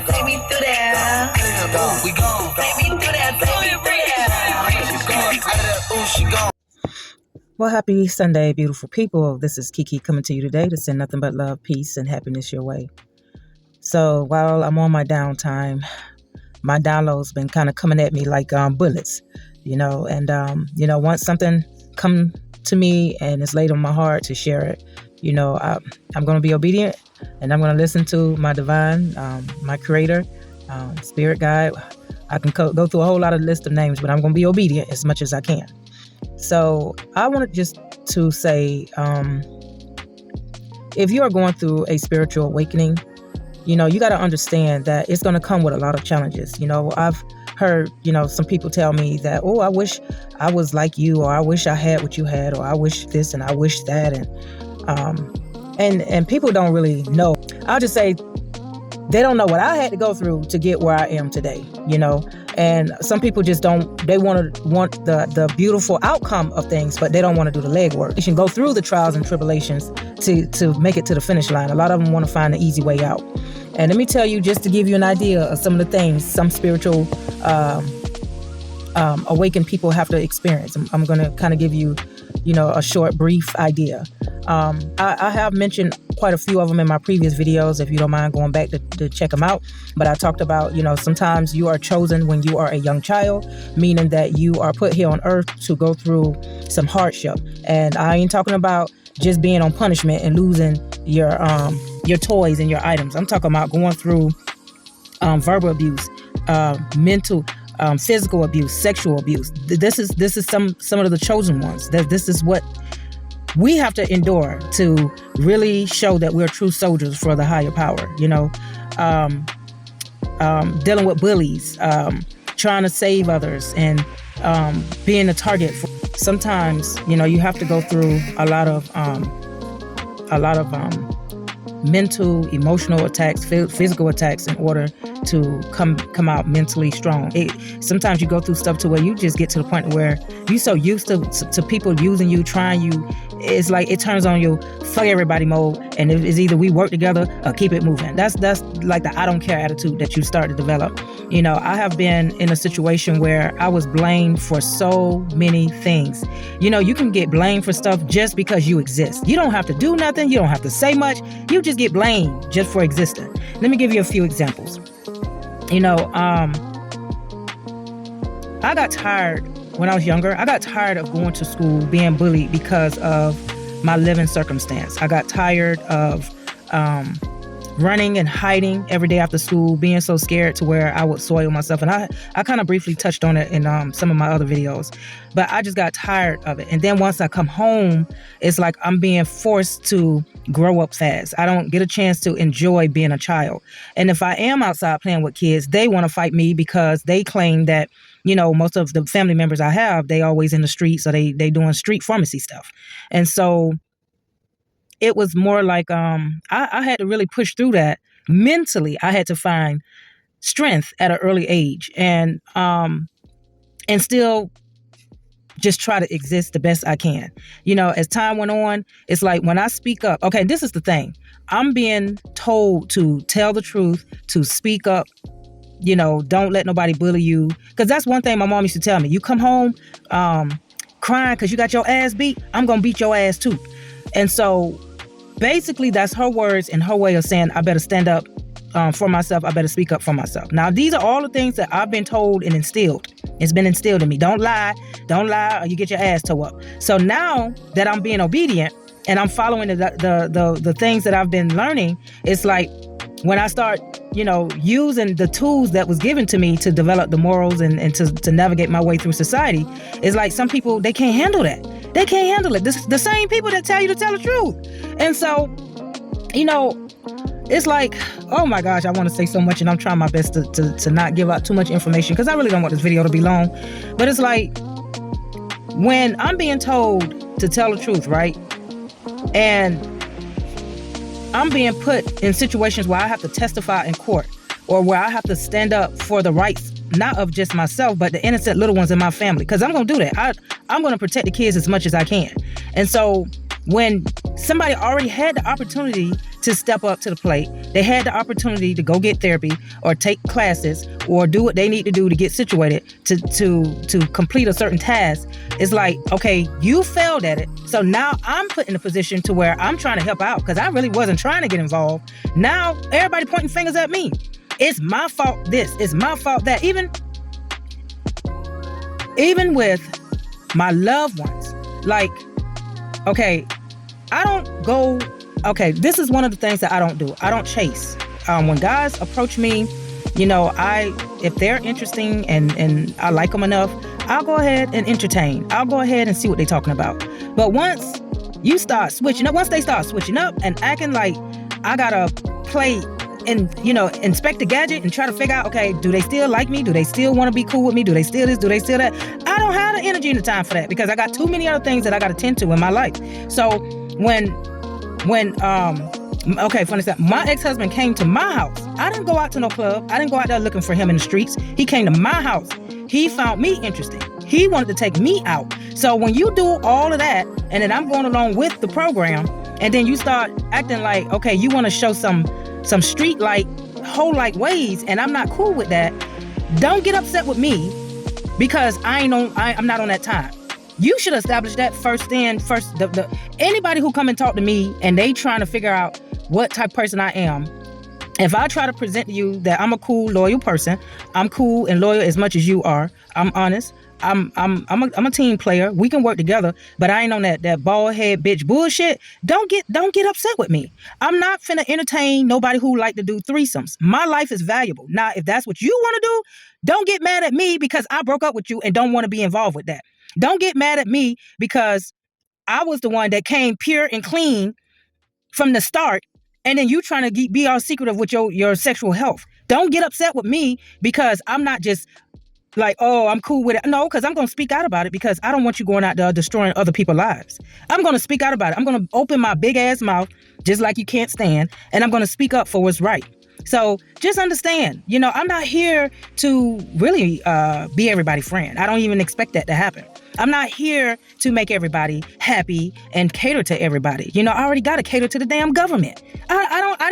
that, take me through that. We gone. Take me through that, take me through that. Well, happy Sunday, beautiful people. This is Kiki coming to you today to send nothing but love, peace, and happiness your way. So while I'm on my downtime, my downloads been kind of coming at me like bullets, and once something come to me and it's laid on my heart to share it, I'm going to be obedient and I'm going to listen to my divine, my creator, spirit guide. I can go through a whole lot of list of names, but I'm going to be obedient as much as I can. So I wanted just to say, if you are going through a spiritual awakening, you got to understand that it's going to come with a lot of challenges. I've heard, some people tell me that, oh, I wish I was like you, or I wish I had what you had, or I wish this and I wish that. And people don't really know. I'll just say they don't know what I had to go through to get where I am today, and some people just don't, they want the beautiful outcome of things, but they don't want to do the legwork. You can go through the trials and tribulations to make it to the finish line. A lot of them want to find the easy way out. And let me tell you, just to give you an idea of some of the things some spiritual awakened people have to experience. I'm going to kind of give you, a short, brief idea. I have mentioned quite a few of them in my previous videos, if you don't mind going back to check them out. But I talked about, sometimes you are chosen when you are a young child, meaning that you are put here on earth to go through some hardship. And I ain't talking about just being on punishment and losing your toys and your items. I'm talking about going through verbal abuse, mental, physical abuse, sexual abuse. This is some of the chosen ones. This is what we have to endure to really show that we're true soldiers for the higher power. Dealing with bullies, trying to save others, and being a target for. Sometimes, you have to go through a lot of mental, emotional attacks, physical attacks in order to come out mentally strong. Sometimes you go through stuff to where you just get to the point where you're so used to people using you, trying you. It's like it turns on you, fuck everybody mode, and it's either we work together or keep it moving. That's like the I don't care attitude that you start to develop. I have been in a situation where I was blamed for so many things. You can get blamed for stuff just because you exist. You don't have to do nothing. You don't have to say much. You just get blamed just for existing. Let me give you a few examples. I got tired when I was younger. I got tired of going to school being bullied because of my living circumstance. I got tired of running and hiding every day after school, being so scared to where I would soil myself. And I kind of briefly touched on it in some of my other videos, but I just got tired of it. And then once I come home, it's like I'm being forced to grow up fast. I don't get a chance to enjoy being a child. And if I am outside playing with kids, they want to fight me because they claim that, most of the family members I have, they always in the streets, so they doing street pharmacy stuff. And so it was more like I had to really push through that mentally. I had to find strength at an early age and still just try to exist the best I can. As time went on, it's like when I speak up, okay, this is the thing. I'm being told to tell the truth, to speak up, don't let nobody bully you. Because that's one thing my mom used to tell me. You come home crying because you got your ass beat, I'm going to beat your ass too. And so basically that's her words and her way of saying I better stand up for myself. I better speak up for myself. Now, these are all the things that I've been told and instilled. It's been instilled in me. Don't lie, or you get your ass tore up. So now that I'm being obedient and I'm following the things that I've been learning, it's like when I start, using the tools that was given to me to develop the morals and to navigate my way through society, it's like some people, they can't handle that. They can't handle it. The same people that tell you to tell the truth. And so, it's like, oh my gosh, I want to say so much and I'm trying my best to not give out too much information because I really don't want this video to be long. But it's like, when I'm being told to tell the truth, right? And I'm being put in situations where I have to testify in court or where I have to stand up for the rights, not of just myself, but the innocent little ones in my family. Because I'm going to do that. I'm going to protect the kids as much as I can. And so when somebody already had the opportunity to step up to the plate, they had the opportunity to go get therapy or take classes or do what they need to do to get situated to complete a certain task. It's like, okay, you failed at it. So now I'm put in a position to where I'm trying to help out because I really wasn't trying to get involved. Now everybody pointing fingers at me. It's my fault this, it's my fault that. Even with my loved ones, like, okay, I don't go, okay, this is one of the things that I don't do. I don't chase. When guys approach me, you know, if they're interesting and I like them enough, I'll go ahead and entertain. I'll go ahead and see what they're talking about. But once you start switching up, once they start switching up and acting like I gotta play and, you know, inspect the gadget and try to figure out, okay, do they still like me? Do they still want to be cool with me? Do they still this? Do they still that? I don't have the energy and the time for that because I got too many other things that I got to tend to in my life. So when okay, for instance, my ex-husband came to my house. I didn't go out to no club. I didn't go out there looking for him in the streets. He came to my house. He found me interesting. He wanted to take me out. So when you do all of that, and then I'm going along with the program, and then you start acting like, okay, you want to show some street-like, whole-like ways, and I'm not cool with that, don't get upset with me because I'm not on that time. You should establish that first. Anybody who come and talk to me and they trying to figure out what type of person I am, if I try to present to you that I'm a cool, loyal person, I'm cool and loyal as much as you are, I'm honest, I'm a team player, we can work together, but I ain't on that bald head bitch bullshit. Don't get upset with me. I'm not finna entertain nobody who like to do threesomes. My life is valuable. Now, if that's what you want to do, don't get mad at me because I broke up with you and don't want to be involved with that. Don't get mad at me because I was the one that came pure and clean from the start, and then you trying to be all secretive with your sexual health. Don't get upset with me because I'm not just like, oh, I'm cool with it. No, because I'm going to speak out about it because I don't want you going out there destroying other people's lives. I'm going to speak out about it. I'm going to open my big ass mouth just like you can't stand, and I'm going to speak up for what's right. So just understand, you know, I'm not here to really be everybody's friend. I don't even expect that to happen. I'm not here to make everybody happy and cater to everybody. You know, I already got to cater to the damn government. I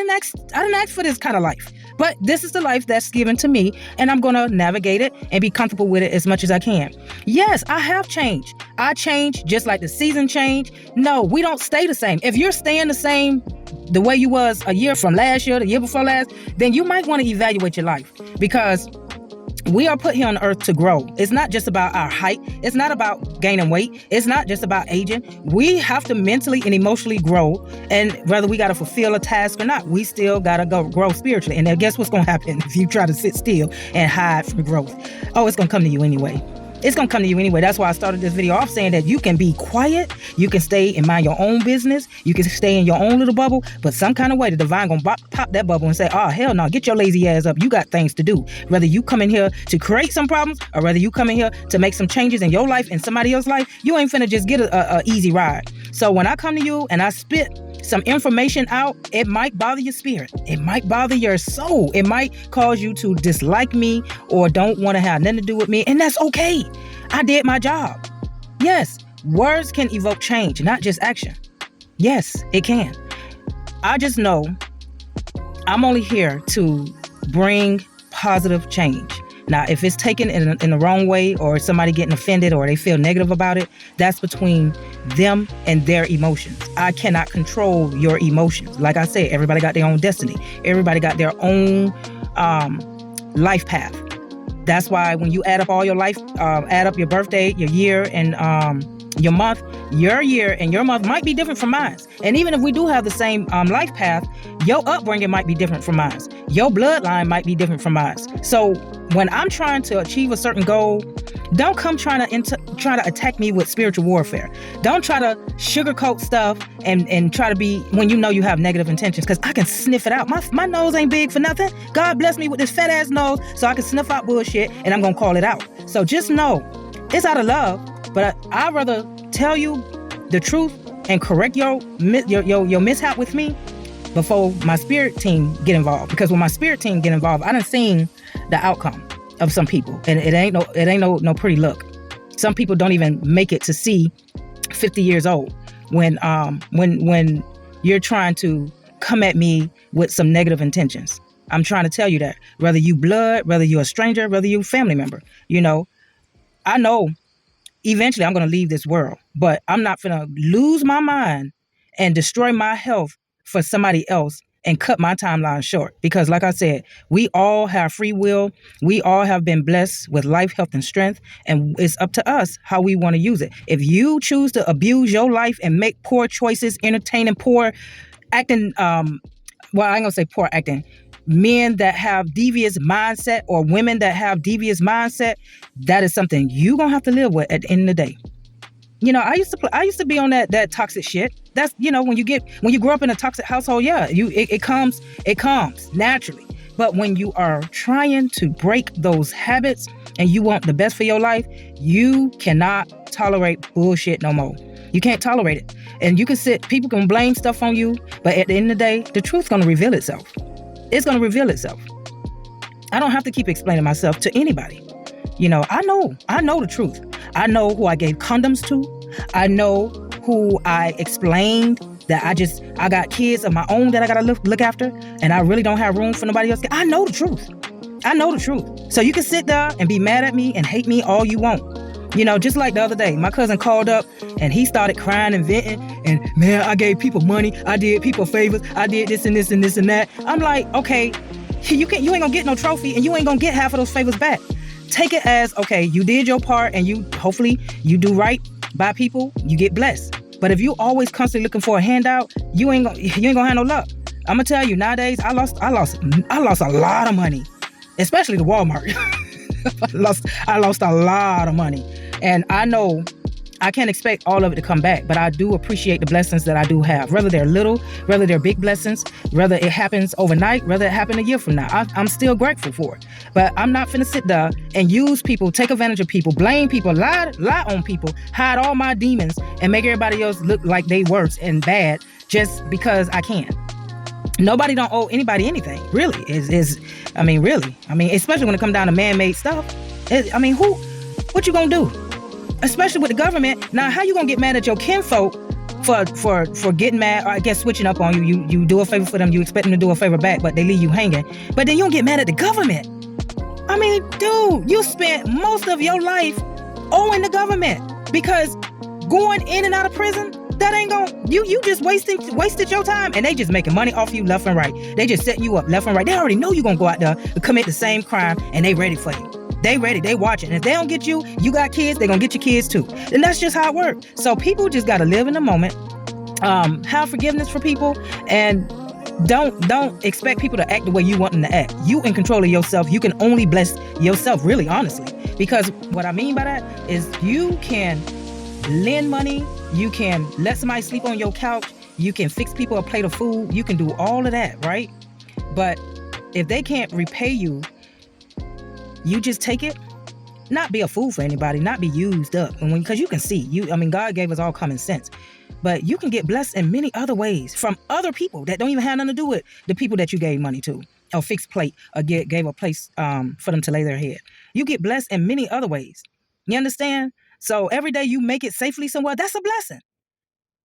didn't ask for this kind of life. But this is the life that's given to me, and I'm going to navigate it and be comfortable with it as much as I can. Yes, I have changed. I changed just like the season changed. No, we don't stay the same. If you're staying the same the way you was a year from last year, the year before last, then you might want to evaluate your life because we are put here on earth to grow. It's not just about our height. It's not about gaining weight. It's not just about aging. We have to mentally and emotionally grow. And whether we got to fulfill a task or not, we still got to grow spiritually. And then guess what's going to happen if you try to sit still and hide from growth? Oh, it's going to come to you anyway. It's going to come to you anyway. That's why I started this video off saying that you can be quiet. You can stay and mind your own business. You can stay in your own little bubble. But some kind of way, the divine going to pop that bubble and say, oh, hell no, get your lazy ass up. You got things to do. Whether you come in here to create some problems or whether you come in here to make some changes in your life and somebody else's life, you ain't finna just get a easy ride. So when I come to you and I spit some information out, it might bother your spirit. It might bother your soul. It might cause you to dislike me or don't want to have nothing to do with me. And that's okay. I did my job. Yes, words can evoke change, not just action. Yes, it can. I just know I'm only here to bring positive change. Now, if it's taken in the wrong way or somebody getting offended or they feel negative about it, that's between them and their emotions. I cannot control your emotions. Like I said, everybody got their own destiny. Everybody got their own life path. That's why when you add up all your life, add up your birthday, your year, and your month, your year and your month might be different from mine. And even if we do have the same life path, your upbringing might be different from mine. Your bloodline might be different from mine. So when I'm trying to achieve a certain goal, don't come trying to attack me with spiritual warfare. Don't try to sugarcoat stuff and try to be when you know you have negative intentions, because I can sniff it out. My nose ain't big for nothing. God bless me with this fat ass nose so I can sniff out bullshit and I'm gonna call it out. So just know it's out of love, but I'd rather tell you the truth and correct your mishap with me before my spirit team get involved. Because when my spirit team get involved, I done seen the outcome of some people, and it ain't no pretty look. Some people don't even make it to see 50 years old. when you're trying to come at me with some negative intentions. I'm trying to tell you that whether you blood, whether you're a stranger, whether you're a family member, I know eventually I'm going to leave this world, but I'm not going to lose my mind and destroy my health for somebody else and cut my timeline short. Because like I said, we all have free will. We all have been blessed with life, health, and strength. And it's up to us how we want to use it. If you choose to abuse your life and make poor choices, entertaining poor acting, well, I ain't gonna say poor acting, men that have devious mindset or women that have devious mindset, that is something you gonna have to live with at the end of the day. I used to be on that toxic shit. That's when you grow up in a toxic household, yeah, it comes naturally. But when you are trying to break those habits and you want the best for your life, you cannot tolerate bullshit no more. You can't tolerate it. And people can blame stuff on you, but at the end of the day, the truth's gonna reveal itself. It's gonna reveal itself. I don't have to keep explaining myself to anybody. I know the truth. I know who I gave condoms to. I know who I explained that I got kids of my own that I gotta look after, and I really don't have room for nobody else. I know the truth. I know the truth. So you can sit there and be mad at me and hate me all you want. Just like the other day, my cousin called up and he started crying and venting, and man, I gave people money, I did people favors, I did this and this and this and that. I'm like, okay, you ain't gonna get no trophy and you ain't gonna get half of those favors back. Take it as, okay, you did your part and hopefully you do right by people, you get blessed. But if you always constantly looking for a handout, you ain't gonna have no luck. I'm gonna tell you, nowadays I lost a lot of money, especially to Walmart. I lost a lot of money. And I know I can't expect all of it to come back, but I do appreciate the blessings that I do have. Whether they're little, whether they're big blessings, whether it happens overnight, whether it happened a year from now, I'm still grateful for it. But I'm not finna sit there and use people, take advantage of people, blame people, lie on people, hide all my demons, and make everybody else look like they worse and bad just because I can. Nobody don't owe anybody anything, really. Really. Especially when it comes down to man-made stuff. What you gonna do? Especially with the government. Now, how you gonna get mad at your kinfolk for getting mad, or I guess switching up on you? You do a favor for them, you expect them to do a favor back, but they leave you hanging. But then you don't get mad at the government. Dude, you spent most of your life owing the government, because going in and out of prison, that ain't gonna, you just wasted your time, and they just making money off you left and right. They just setting you up left and right. They already know you gonna go out there and commit the same crime, and they ready for you. They ready, they watching. And if they don't get you, you got kids, they gonna get your kids too. And that's just how it works. So people just gotta live in the moment, have forgiveness for people, and don't expect people to act the way you want them to act. You in control of yourself. You can only bless yourself, really, honestly. Because what I mean by that is you can lend money, you can let somebody sleep on your couch, you can fix people a plate of food, you can do all of that, right? But if they can't repay you, you just take it. Not be a fool for anybody, not be used up. Because you can see, God gave us all common sense. But you can get blessed in many other ways from other people that don't even have nothing to do with the people that you gave money to, or fixed plate, or gave a place for them to lay their head. You get blessed in many other ways. You understand? So every day you make it safely somewhere, that's a blessing.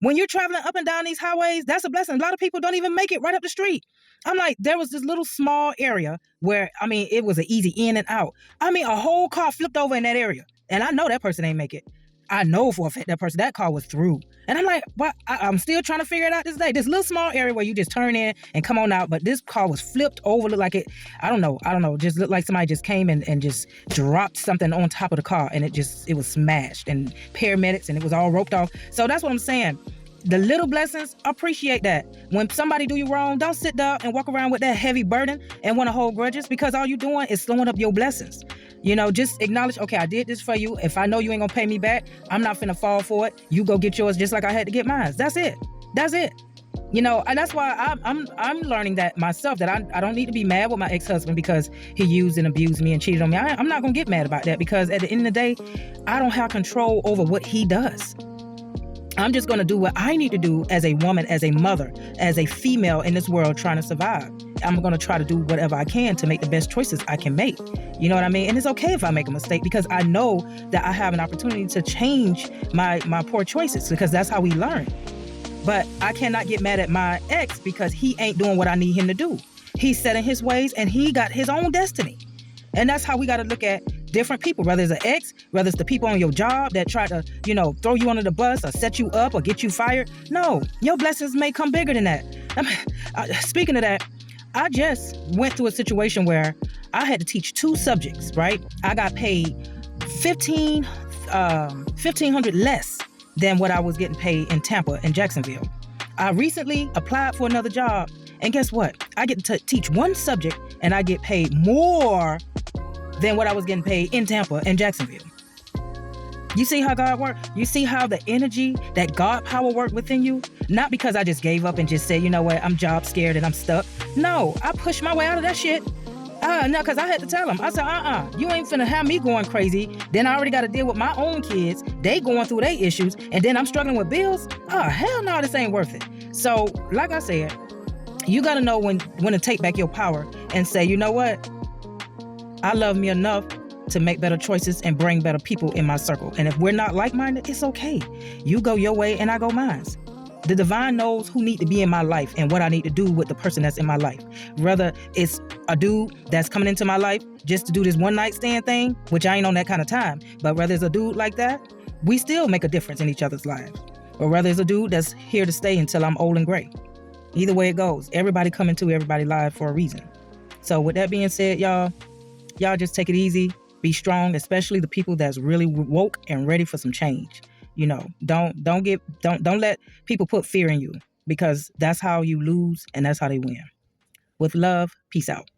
When you're traveling up and down these highways, that's a blessing. A lot of people don't even make it right up the street. I'm like, there was this little small area where, it was an easy in and out. A whole car flipped over in that area. And I know that person ain't make it. I know for a fact that car was through. And I'm like, what? I'm still trying to figure it out this day. This little small area where you just turn in and come on out. But this car was flipped over, looked like it, I don't know. Just looked like somebody just came and just dropped something on top of the car, and it was smashed, and paramedics, and it was all roped off. So that's what I'm saying. The little blessings, appreciate that. When somebody do you wrong, don't sit there and walk around with that heavy burden and want to hold grudges, because all you doing is slowing up your blessings. Just acknowledge, okay, I did this for you. If I know you ain't gonna pay me back, I'm not finna fall for it. You go get yours just like I had to get mine. That's it. And that's why I'm learning that myself, that I don't need to be mad with my ex-husband because he used and abused me and cheated on me. I'm not gonna get mad about that, because at the end of the day, I don't have control over what he does. I'm just going to do what I need to do as a woman, as a mother, as a female in this world trying to survive. I'm going to try to do whatever I can to make the best choices I can make. You know what I mean? And it's okay if I make a mistake, because I know that I have an opportunity to change my poor choices, because that's how we learn. But I cannot get mad at my ex because he ain't doing what I need him to do. He's set in his ways and he got his own destiny. And that's how we got to look at different people, whether it's an ex, whether it's the people on your job that try to, throw you under the bus or set you up or get you fired. No, your blessings may come bigger than that. Speaking of that, I just went through a situation where I had to teach 2 subjects, right? I got paid $1,500 less than what I was getting paid in Tampa and Jacksonville. I recently applied for another job, and guess what? I get to teach 1 subject and I get paid more than what I was getting paid in Tampa and Jacksonville. You see how God works? You see how the energy, that God power worked within you? Not because I just gave up and just said, you know what, I'm job scared and I'm stuck. No, I pushed my way out of that shit. No, because I had to tell him. I said, you ain't finna have me going crazy. Then I already got to deal with my own kids. They going through their issues. And then I'm struggling with bills. Hell no, this ain't worth it. So, like I said, you got to know when to take back your power and say, you know what? I love me enough to make better choices and bring better people in my circle. And if we're not like-minded, it's okay. You go your way and I go mine. The divine knows who need to be in my life and what I need to do with the person that's in my life. Whether it's a dude that's coming into my life just to do this one night stand thing, which I ain't on that kind of time, but whether it's a dude like that, we still make a difference in each other's lives. Or whether it's a dude that's here to stay until I'm old and gray. Either way it goes, everybody come into everybody's life for a reason. So with that being said, y'all just take it easy. Be strong, especially the people that's really woke and ready for some change. Don't let people put fear in you, because that's how you lose and that's how they win. With love, peace out.